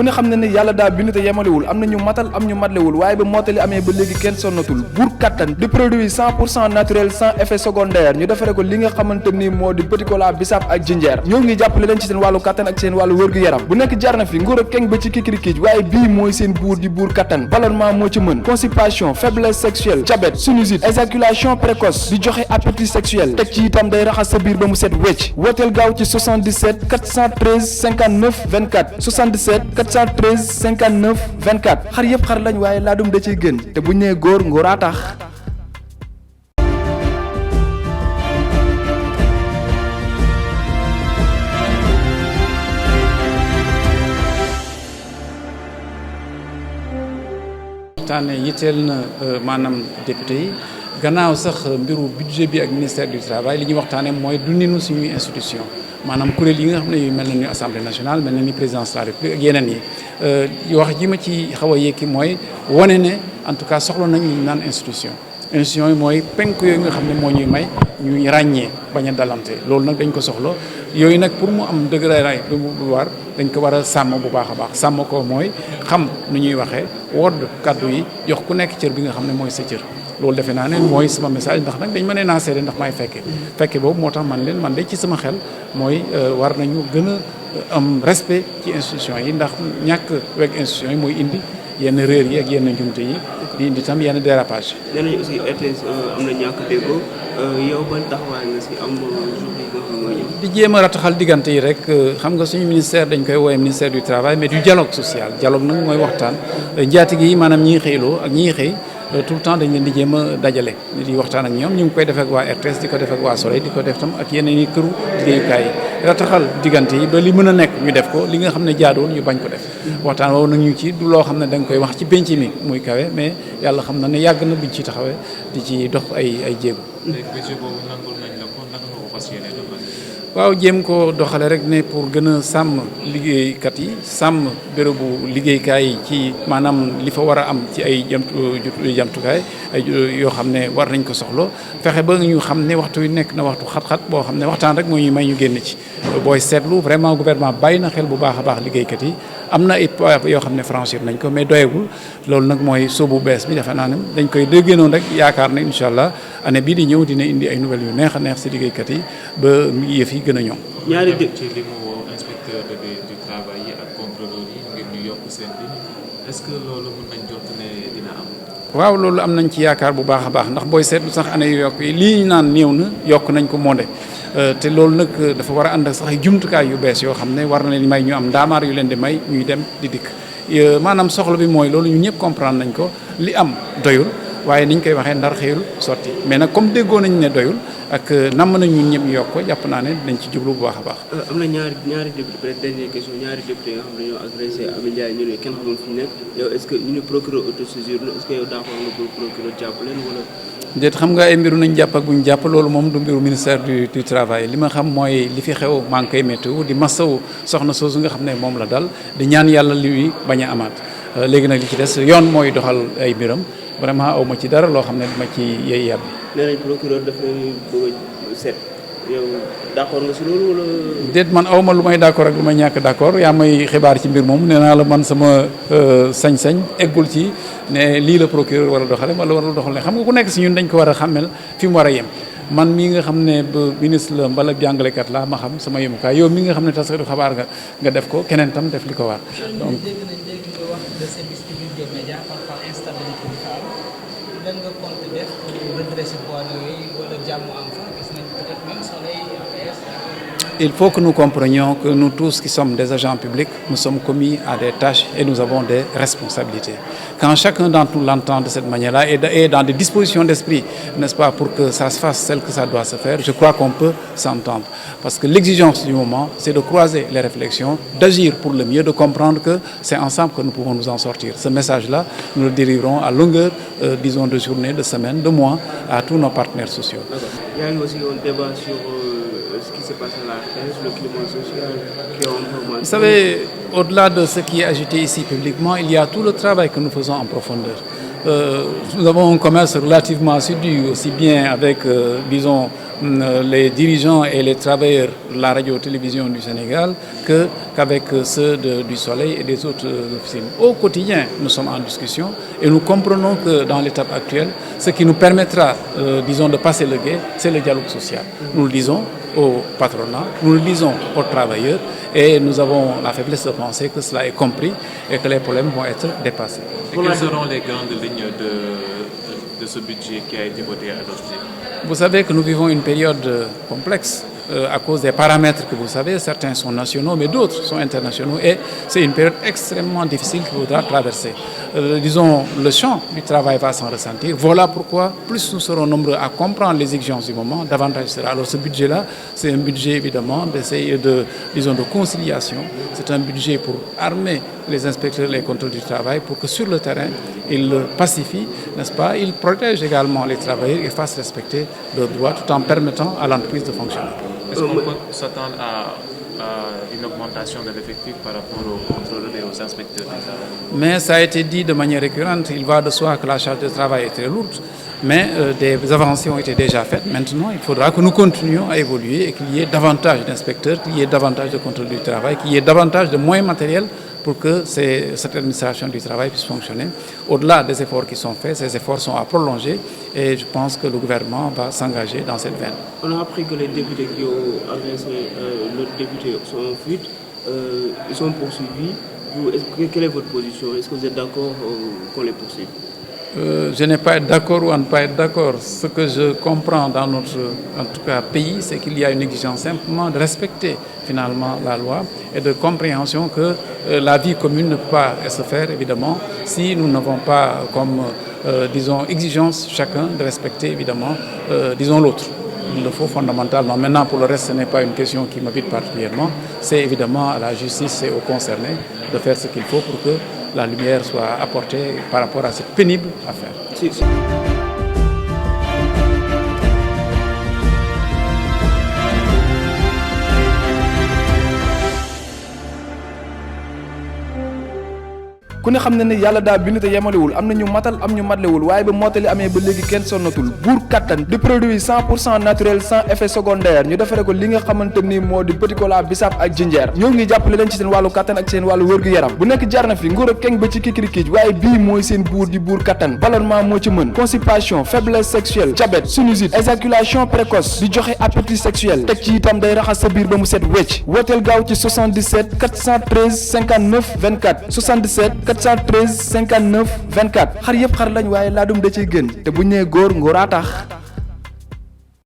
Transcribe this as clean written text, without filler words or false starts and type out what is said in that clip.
ku ne xam ne ne yàlla daa bind te yemalewul am na ñu matal am ñu matlewul waaye ba mottali amee ba léegi kenn sonnatul buur kattan di produit 100% naturel sans effet secondaire ñu defare ko li nga xamante ni moo di petit cola bisaab ak jinjeer ñoo ngi jàppale leen ci seen wàllu kattan ak seen wàllu wërgu-yaram bu nekk jarna fi nguur ak keng ba ci kikirikiij waaye bii mooy seen buur di buur kattan ballonnement moo ci mën constipation faiblesse sexuelle diabète sinusite éjaculation précoce di joxe appétit sexuel teg ci itam day raxas sa biir ba mu set wecc wooteel gaaw ci 77 413 59 24 77 413 59 24 xar yëpp xar lañ waaye laadum da ciy gën te bu ñu nee góor ngóoraa tax. waxtaane yitteel na maanaam député yi gannaaw sax mbiru budget bi ak ministère du travail li ñuy waxtaane mooy dundinu suñuy institution maanaam kuréel yi nga xam ne yu mel na ni assemblée nationale mel na ni présidence de la république ak yeneen yi wax ji ma ci xaw a yékki mooy wane ne en tout cas soxla nañu ñu naan institution yi mooy penk yooyu nga xam ne moo ñuy may ñuy ràññee bañ a dalante loolu nag dañ ko soxla yooyu nag pour mu am dëgëraay lu mu war dañ ko war a sàmm bu baax a baax sàmm ko mooy xam nu ñuy waxee wodd kàddu yi jox ku nekk cër bi nga xam ne mooy sa cër loolu defe naa ne mooy sama message ndax nag dañ ma nee naa seede ndax maay fekke boobu moo tax man de ci sama xel mooy war nañu gën a am respect ci institution yi ndax ñàkk weg institution yi mooy indi yenn réer yi ak yenn njumte yi di indi tam yenn dérapage. nee nañu aussi RTS am na ñàkk déggoo yow ban taxawaay nga si am di jéem a rataxal diggante yi rek xam nga suñu ministère dañ koy woowee ministère du travail mais du dialogue social dialogue nag mooy waxtaan njaatige yi maanaam ñiy xëyloo ak ñiy xëy tout le temps dañ leen di jéem a dajale di waxtaan ak ñoom ñu ngi koy def ak waa RTS di ko def ak waa Soleil di ko def tam ak yeneen i këru liggéeyukaay yi rataxal diggante yi ba li mën a nekk ñu def ko li nga xam ne jaaduwul ñu bañ ko def waxtaan woowu nag ñu ci du loo xam ne da nga koy wax ci penc mi muy kawe mais yàlla xam na ne yàgg na buñ ci taxawee di ci dox ay jéego. waaw jéem ko doxale rek ne pour gën a sàmm liggéeykat yi sàmm bérébu liggéeykaay yi ci maanaam li fa war a am ci ay jamtukaay ay yoo xam ne war nañ ko soxla fexe ba ñu xam ne waxtu yu nekk na waxtu xat-xat boo xam ne waxtaan rek moo ñu may ñu génn ci booy seetlu vraiment gouvernement bàyyi na xel bu baax a baax liggéeykat yi am na ay points yoo xam ne franchir nañ ko mais doyagul loolu nag mooy sóobu bees bi defe naa ne dañ koy déggee noonu rek yaakaar ne incha allah année bii di ñëw dina indi ay nouvelles yu neex a neex si liggéeykat yi ba yëf yi gën a ñoŋ. ñaari ci li mu woo inspecteur du travail yi ak contrôleur yi ngir ñu yokk seen lim est-ce que loolu mën nañ jot ne dina am. waaw loolu am nañ ci yaakaar bu baax a baax ndax booy seetlu sax année yu yokk yi lii ñu naan néew na yokk nañ ko monde te loolu nag dafa war a ànd ak sax ay jumtukaay yu bees yoo xam ne war na leen may ñu am ndaamaar yu leen di may ñuy dem di dikk maanaam soxla bi mooy loolu ñun ñëpp comprendre nañ ko li am doyul waaye niñ koy waxee ndar xëyul sotti mais nag comme déggoo nañ ne doyul ak namm nañ ñun ñëpp ñu yokk ko jàpp naa ne dañ ci jublu bu baax a baax. am na ñaari député peut-être dernière question ñaari député nga xam ne ñoo agressé Amy Ndiaye ñu ne kenn xamul fi ñu nekk yow est-ce que ñu ne procureur autosaisir na est-ce que yow d'accord nga pour procureur jàpp leen wala. déet xam nga ay mbiru nañ jàpp ak buñ jàpp loolu moom du mbiru ministère du travail li ma xam mooy li fi xew maa ngi koy météo di masawu soxna soosu nga xam ne moom la dal di ñaan yàlla li bañ a amaat léegi nag li ci des yoon mooy doxal ay mbiram vraiment aw ma ci dara loo xam ne dama ci yey yàbbi. nee nañ procureur daf leen bëgg a seet yow d'accord nga si loolu wala. déet man aw ma lu may d'accord ak lu may ñàkk d'accord yaa may xibaar ci mbir moom nee naa la man sama sañ-sañ eggul ci ne lii la procureur war a doxale wala war a doxal ne xam nga ku nekk si ñun dañ ko war a xàmmel fi mu war a yem man mii nga xam ne ministre la mbala jàngalekat la ma xam sama yemukaay yow mi nga xam ne taskatu xabaar nga def ko keneen tam def li ko war donc. lan nga compte def pour redresser poids yooyu wala jàmm am fa gis nañ peut-être même Soleil APS. Il faut que nous comprenions que nous tous qui sommes des agents publics, nous sommes commis à des tâches et nous avons des responsabilités. Quand chacun d'entre nous l'entend de cette manière-là et dans des dispositions d'esprit, n'est-ce pas, pour que ça se fasse tel que ça doit se faire, je crois qu'on peut s'entendre. Parce que l'exigence du moment, c'est de croiser les réflexions, d'agir pour le mieux, de comprendre que c'est ensemble que nous pouvons nous en sortir. Ce message-là, nous le délivrons à longueur, disons, de journées, de semaines, de mois, à tous nos partenaires sociaux. Il y a eu aussi un débat sur ce qui se passe à la RTS, le climat social qui est un peu mal. Vous savez, au-delà de ce qui est agité ici publiquement, il y a tout le travail que nous faisons en profondeur. nous avons un commerce relativement assidu, aussi bien avec, disons, les dirigeants et les travailleurs de la radio-télévision du Sénégal qu'avec ceux du Soleil et des autres officines. Au quotidien, nous sommes en discussion et nous comprenons que dans l'étape actuelle, ce qui nous permettra, disons, de passer le gué, c'est le dialogue social. Nous le disons au patronat, nous le disons aux travailleurs et nous avons la faiblesse de penser que cela est compris et que les problèmes vont être dépassés. Et quelles seront les grandes lignes de ce budget qui a été voté et adopté? Vous savez que nous vivons une période complexe à cause des paramètres que vous savez. Certains sont nationaux, mais d'autres sont internationaux. Et c'est une période extrêmement difficile qu'il faudra traverser. Disons, le champ du travail va s'en ressentir. Voilà pourquoi, plus nous serons nombreux à comprendre les exigences du moment, davantage sera. Alors ce budget-là, c'est un budget évidemment d'essayer de conciliation. C'est un budget pour armer les inspecteurs et les contrôles du travail pour que sur le terrain, ils pacifient, n'est-ce pas? Ils protègent également les travailleurs et fassent respecter leurs droits tout en permettant à l'entreprise de fonctionner. Est-ce qu'on peut s'attendre à une augmentation de l'effectif par rapport aux contrôleurs et aux inspecteurs du travail? Mais ça a été dit de manière récurrente, il va de soi que la charge de travail est très lourde, mais des avancées ont été déjà faites. Maintenant, il faudra que nous continuions à évoluer et qu'il y ait davantage d'inspecteurs, qu'il y ait davantage de contrôle du travail, qu'il y ait davantage de moyens matériels pour que cette administration du travail puisse fonctionner. Au-delà des efforts qui sont faits, ces efforts sont à prolonger et je pense que le gouvernement va s'engager dans cette veine. On a appris que les députés qui ont agressé l'autre député sont en fuite, ils sont poursuivis. Quelle est votre position? Est-ce que vous êtes d'accord qu'on les poursuive? Je n'ai pas être d'accord ou à ne pas être d'accord. Ce que je comprends dans notre, en tout cas, pays, c'est qu'il y a une exigence simplement de respecter finalement la loi et de compréhension que la vie commune ne peut pas se faire, évidemment, si nous n'avons pas comme, disons, exigence chacun de respecter, évidemment, disons, l'autre. Il le faut fondamentalement. Maintenant, pour le reste, ce n'est pas une question qui m'habite particulièrement. C'est évidemment à la justice et aux concernés de faire ce qu'il faut pour que la lumière soit apportée par rapport à cette pénible affaire. Si. ku ne xam ne ne yàlla daa bind te yemalewul am na ñu matal am ñu matlewul waaye ba mottali amee ba léegi kenn sonnatul buur kattan di produit 100% naturel sans effet secondaire ñu defare ko li nga xamante ni moo di petit cola bisaab ak jinjeer ñoo ngi jàppale leen ci seen wàllu kattan ak seen wàllu wërgu-yaram bu nekk jar na fi nguur ak keng ba ci kikirikiij waaye bii mooy seen buur di buur kattan ballonnement moo ci mën constipation faiblesse sexuelle diabète sinusite éjaculation précoce di joxe appétit sexuel teg ci itam day raxas sa biir ba mu set wecc wooteel gaaw ci 77 413 59 24 77 413 59 24 xar yëpp xar lañ waaye laadum da ciy gën te bu ñu nee góor ngóoraa tax